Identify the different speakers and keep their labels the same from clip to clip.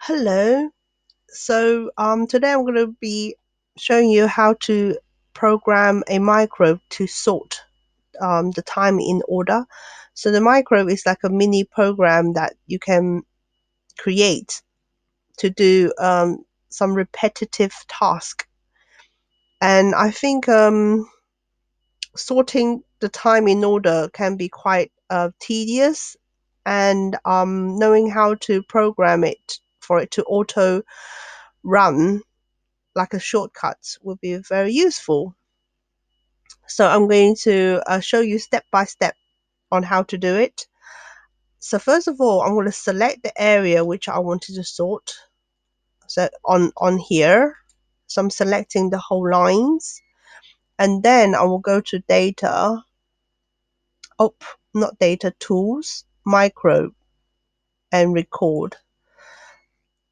Speaker 1: Hello. Today I'm going to be showing you how to program a microbe to sort the time in order. So the microbe is like a mini program that you can create to do some repetitive task. And I think sorting the time in order can be quite tedious, and knowing how to program it for it to auto run like a shortcut would be very useful. So I'm going to show you step by step on how to do it. So first of all, I'm going to select the area which I wanted to sort. So on here, so I'm selecting the whole lines, and then I will go to data. Oh, not data, tools, micro, and record.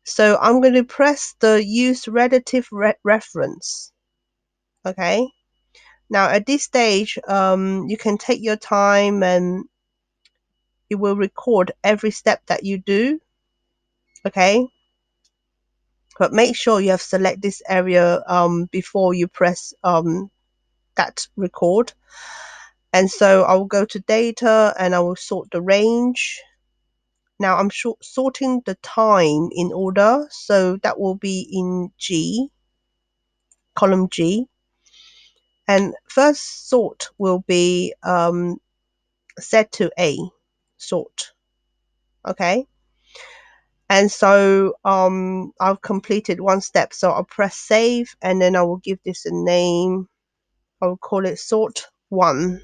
Speaker 1: So I'm going to press the use relative reference. Okay. Now at this stage, you can take your time and it will record every step that you do. Okay. But make sure you have select this area before you press that record. And so I will go to data and I will sort the range. Now I'm sorting the time in order. So that will be in G, column G. And first sort will be set to A, sort. Okay. And so I've completed one step. So I'll press save and then I will give this a name. I will call it sort 1.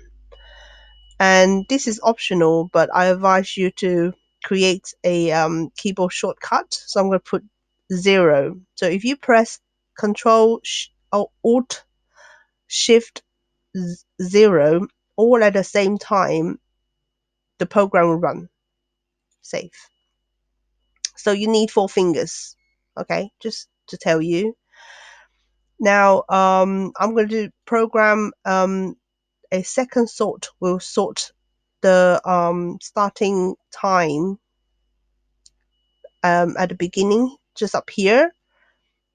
Speaker 1: And this is optional, but I advise you to create a keyboard shortcut. So I'm going to put 0. So if you press Control Alt Shift 0 all at the same time, the program will run. Save. So you need 4 fingers. Okay, just to tell you. Now I'm going to program a second sort. Will sort the starting time at the beginning, just up here.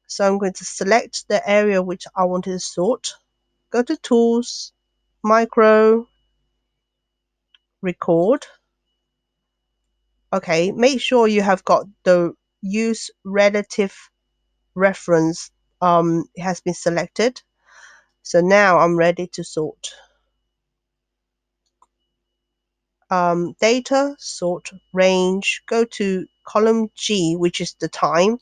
Speaker 1: So I'm going to select the area which I want to sort. Go to Tools, Micro, Record. Okay, make sure you have got the use relative reference it has been selected. So now I'm ready to sort. Data, sort, range, go to column G, which is the time.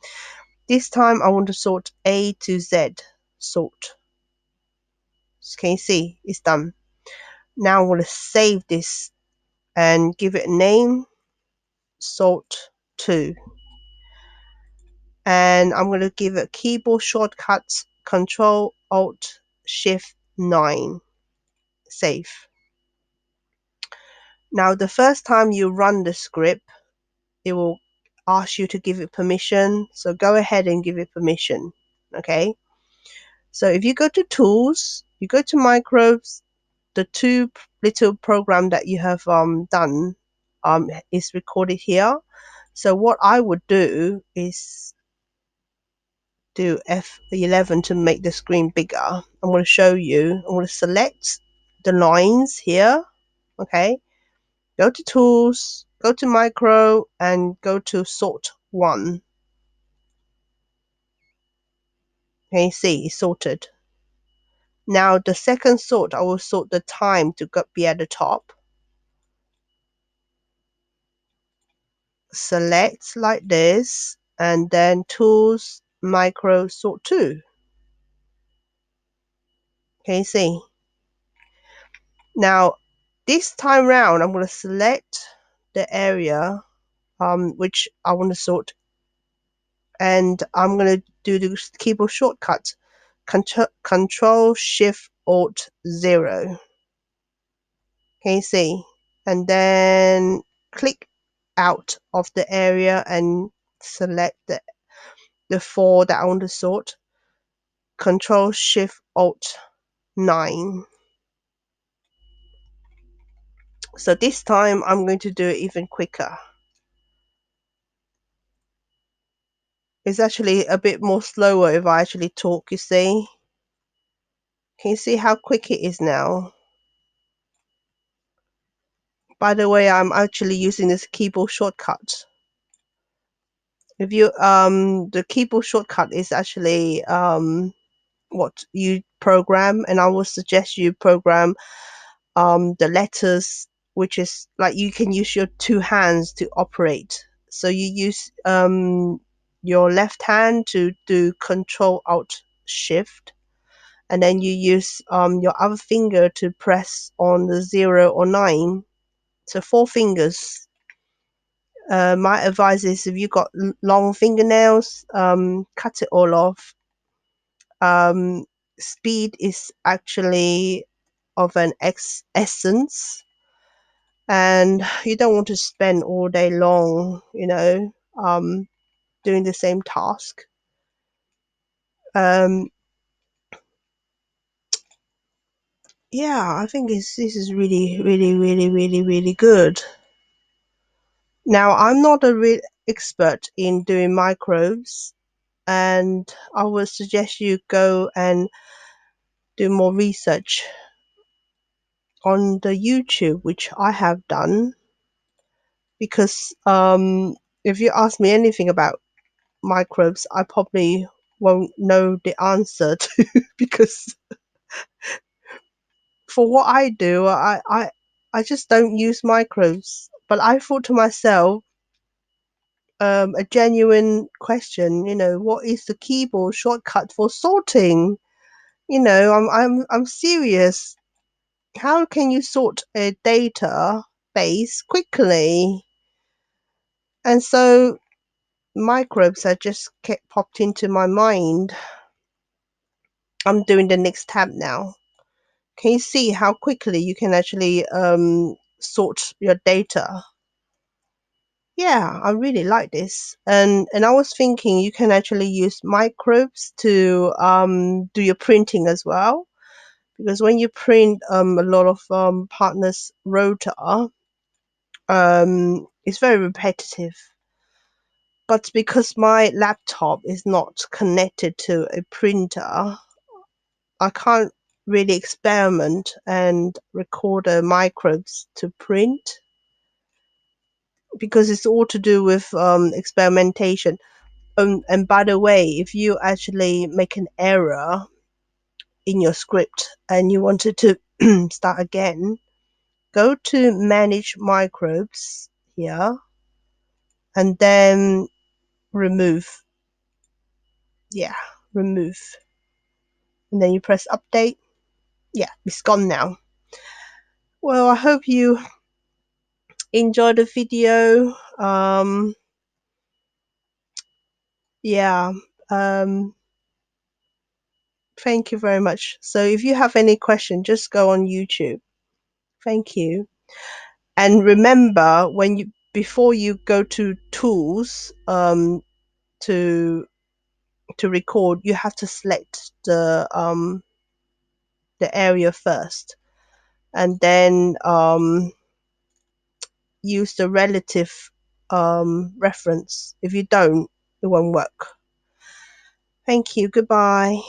Speaker 1: This time I want to sort A to Z, sort. So can you see it's done? Now I'm going to save this and give it a name, sort 2. And I'm going to give it keyboard shortcuts, Control Alt Shift 9, save. Now the first time you run the script, it will ask you to give it permission. So go ahead and give it permission. Okay. So if you go to tools, you go to microbes, the 2 little program that you have done is recorded here. So what I would do is do F11 to make the screen bigger. I'm going to show you. I'm going to select the lines here. Okay. Go to tools, go to micro, and go to sort 1. Can you see it's sorted? Now the second sort, I will sort the time to be at the top. Select like this, and then tools, micro, sort 2. Can you see? Now this time round, I'm going to select the area which I want to sort, and I'm going to do the keyboard shortcut, Control Shift Alt 0. Can you see? And then click out of the area and select the 4 that I want to sort. Control Shift Alt 9. So this time I'm going to do it even quicker. It's actually a bit more slower if I actually talk, you see. Can you see how quick it is now? By the way, I'm actually using this keyboard shortcut. If you the keyboard shortcut is actually what you program, and I would suggest you program the letters, which is like you can use your two hands to operate. So you use your left hand to do Control Alt Shift, and then you use your other finger to press on the 0 or 9. So four fingers. My advice is if you got long fingernails, cut it all off. Um, Speed is actually of an essence, and you don't want to spend all day long, doing the same task. Um, yeah, I think this is really, really, really, really, really good. Now, I'm not a real expert in doing microbes, and I would suggest you go and do more research on the YouTube, which I have done, because if you ask me anything about microbes, I probably won't know the answer to because for what I do, I just don't use microbes. But I thought to myself, a genuine question, what is the keyboard shortcut for sorting? I'm serious. How can you sort a database quickly? And so microbes had just kept popped into my mind. I'm doing the next tab now. Can you see how quickly you can actually sort your data? Yeah, I really like this. And I was thinking you can actually use microbes to do your printing as well. Because when you print a lot of partners' Rota, it's very repetitive. But because my laptop is not connected to a printer, I can't really experiment and record the microbes to print because it's all to do with experimentation. And by the way, if you actually make an error in your script and you wanted to start again, go to Manage Microbes here and then remove. Yeah, remove. And then you press Update. Yeah, it's gone now. Well, I hope you enjoyed the video. Yeah. Um, Thank you very much. So if you have any question, just go on YouTube. Thank you. And remember, when you before you go to tools to record, you have to select the area first, and then use the relative reference. If you don't, it won't work. Thank you. Goodbye.